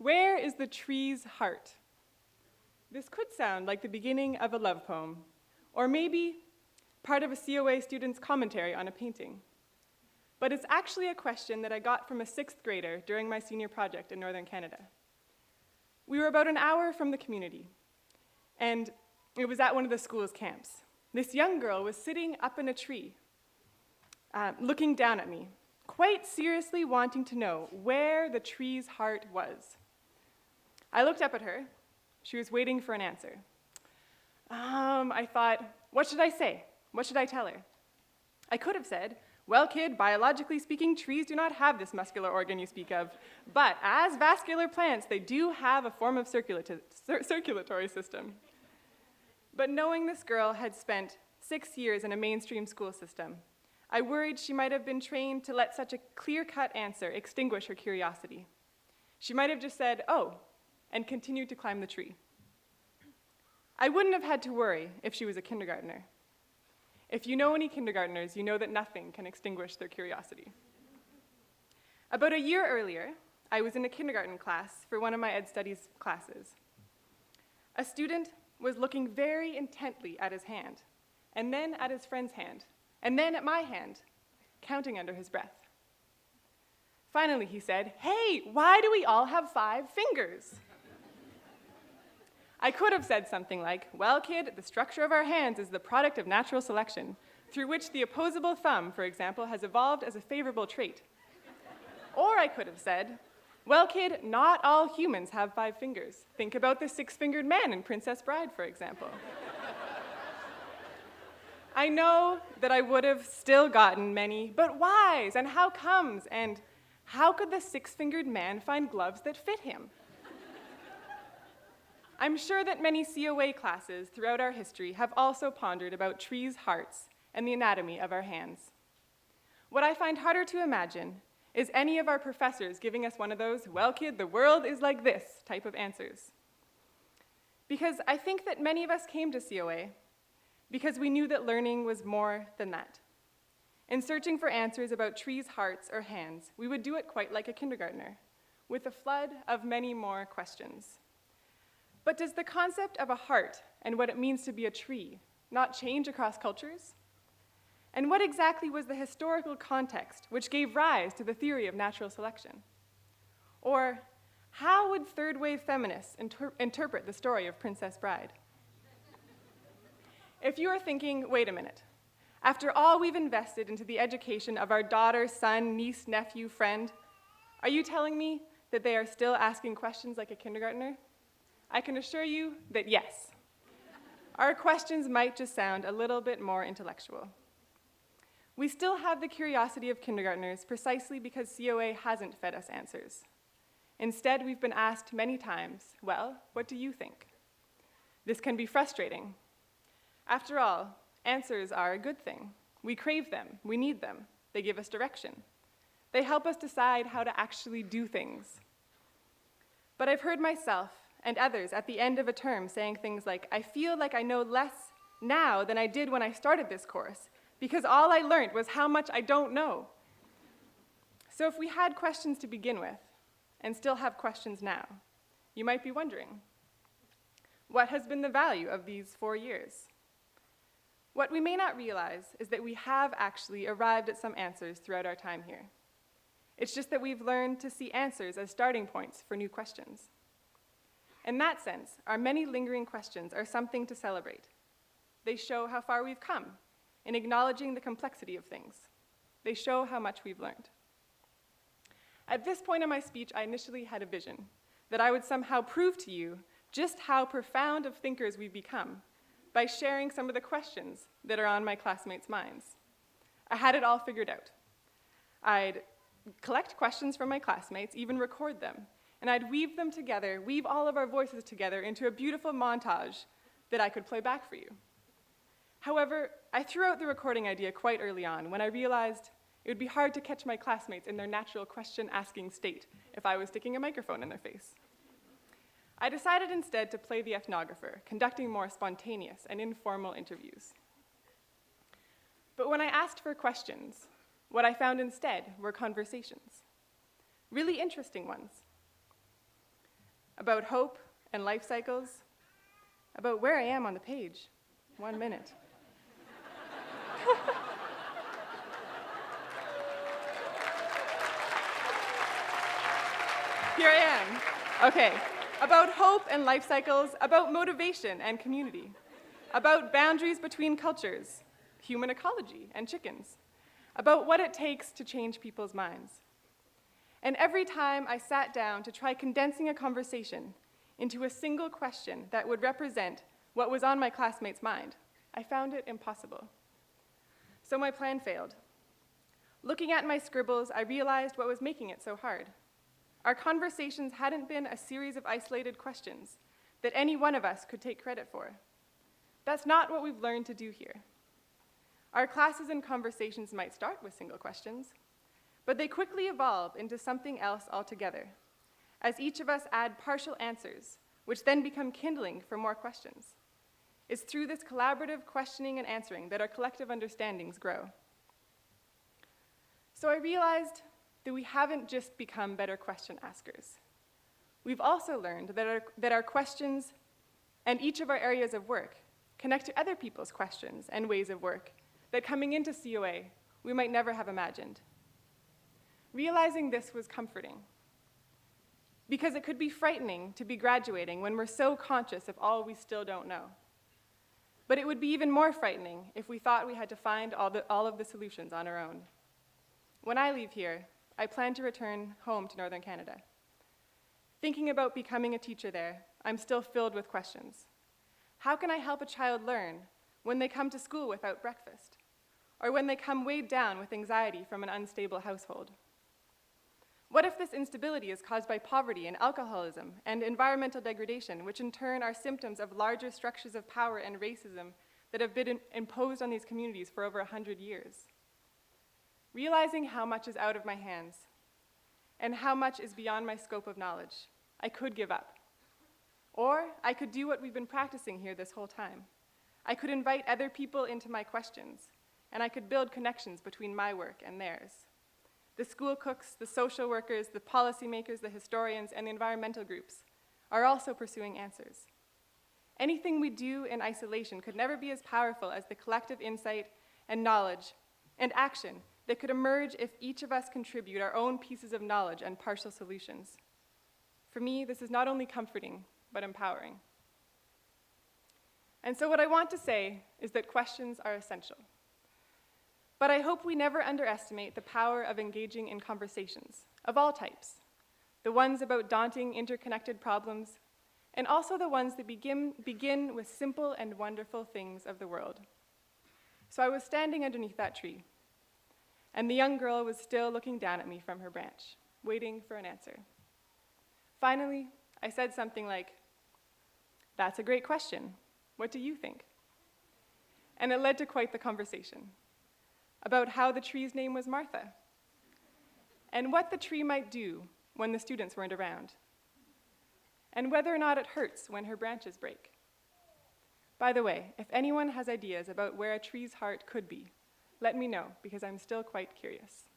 Where is the tree's heart? This could sound like the beginning of a love poem, or maybe part of a COA student's commentary on a painting. But it's actually a question that I got from a 6th grader during my senior project in Northern Canada. We were about an hour from the community, and it was at one of the school's camps. This young girl was sitting up in a tree, looking down at me, quite seriously wanting to know where the tree's heart was. I looked up at her. She was waiting for an answer. I thought, what should I say? What should I tell her? I could have said, well, kid, biologically speaking, trees do not have this muscular organ you speak of, but as vascular plants, they do have a form of circulatory system. But knowing this girl had spent 6 years in a mainstream school system, I worried she might have been trained to let such a clear-cut answer extinguish her curiosity. She might have just said, oh, and continued to climb the tree. I wouldn't have had to worry if she was a kindergartner. If you know any kindergartners, you know that nothing can extinguish their curiosity. About a year earlier, I was in a kindergarten class for one of my Ed Studies classes. A student was looking very intently at his hand, and then at his friend's hand, and then at my hand, counting under his breath. Finally, he said, "Hey, why do we all have 5 fingers?" I could have said something like, well, kid, the structure of our hands is the product of natural selection, through which the opposable thumb, for example, has evolved as a favorable trait. Or I could have said, well, kid, not all humans have 5 fingers. Think about the 6-fingered man in Princess Bride, for example. I know that I would have still gotten many, but whys, and how comes, and how could the 6-fingered man find gloves that fit him? I'm sure that many COA classes throughout our history have also pondered about trees' hearts and the anatomy of our hands. What I find harder to imagine is any of our professors giving us one of those, well, kid, the world is like this type of answers. Because I think that many of us came to COA because we knew that learning was more than that. In searching for answers about trees' hearts or hands, we would do it quite like a kindergartner, with a flood of many more questions. But does the concept of a heart and what it means to be a tree not change across cultures? And what exactly was the historical context which gave rise to the theory of natural selection? Or how would third-wave feminists interpret the story of Princess Bride? If you are thinking, wait a minute, after all we've invested into the education of our daughter, son, niece, nephew, friend, are you telling me that they are still asking questions like a kindergartner? I can assure you that yes. Our questions might just sound a little bit more intellectual. We still have the curiosity of kindergartners precisely because COA hasn't fed us answers. Instead, we've been asked many times, well, what do you think? This can be frustrating. After all, answers are a good thing. We crave them, we need them. They give us direction. They help us decide how to actually do things. But I've heard myself and others at the end of a term saying things like, I feel like I know less now than I did when I started this course, because all I learned was how much I don't know. So if we had questions to begin with, and still have questions now, you might be wondering, what has been the value of these 4 years? What we may not realize is that we have actually arrived at some answers throughout our time here. It's just that we've learned to see answers as starting points for new questions. In that sense, our many lingering questions are something to celebrate. They show how far we've come in acknowledging the complexity of things. They show how much we've learned. At this point in my speech, I initially had a vision that I would somehow prove to you just how profound of thinkers we've become by sharing some of the questions that are on my classmates' minds. I had it all figured out. I'd collect questions from my classmates, even record them, and I'd weave them together, weave all of our voices together into a beautiful montage that I could play back for you. However, I threw out the recording idea quite early on when I realized it would be hard to catch my classmates in their natural question-asking state if I was sticking a microphone in their face. I decided instead to play the ethnographer, conducting more spontaneous and informal interviews. But when I asked for questions, what I found instead were conversations, really interesting ones. about hope and life cycles, about where I am on the page. 1 minute. Here I am. Okay. About hope and life cycles, about motivation and community, about boundaries between cultures, human ecology and chickens, about what it takes to change people's minds. And every time I sat down to try condensing a conversation into a single question that would represent what was on my classmates' mind, I found it impossible. So my plan failed. Looking at my scribbles, I realized what was making it so hard. Our conversations hadn't been a series of isolated questions that any one of us could take credit for. That's not what we've learned to do here. Our classes and conversations might start with single questions, but they quickly evolve into something else altogether, as each of us add partial answers, which then become kindling for more questions. It's through this collaborative questioning and answering that our collective understandings grow. So I realized that we haven't just become better question askers. We've also learned that our questions and each of our areas of work connect to other people's questions and ways of work that coming into COA we might never have imagined. Realizing this was comforting, because it could be frightening to be graduating when we're so conscious of all we still don't know. But it would be even more frightening if we thought we had to find all of the solutions on our own. When I leave here, I plan to return home to Northern Canada. Thinking about becoming a teacher there, I'm still filled with questions. How can I help a child learn when they come to school without breakfast, or when they come weighed down with anxiety from an unstable household? What if this instability is caused by poverty and alcoholism and environmental degradation, which in turn are symptoms of larger structures of power and racism that have been imposed on these communities for over 100 years? Realizing how much is out of my hands and how much is beyond my scope of knowledge, I could give up. Or I could do what we've been practicing here this whole time. I could invite other people into my questions, and I could build connections between my work and theirs. The school cooks, the social workers, the policymakers, the historians, and the environmental groups are also pursuing answers. Anything we do in isolation could never be as powerful as the collective insight and knowledge and action that could emerge if each of us contribute our own pieces of knowledge and partial solutions. For me, this is not only comforting, but empowering. And so what I want to say is that questions are essential. But I hope we never underestimate the power of engaging in conversations of all types, the ones about daunting, interconnected problems, and also the ones that begin with simple and wonderful things of the world. So I was standing underneath that tree, and the young girl was still looking down at me from her branch, waiting for an answer. Finally, I said something like, "That's a great question. What do you think?" And it led to quite the conversation about how the tree's name was Martha, and what the tree might do when the students weren't around, and whether or not it hurts when her branches break. By the way, if anyone has ideas about where a tree's heart could be, let me know, because I'm still quite curious.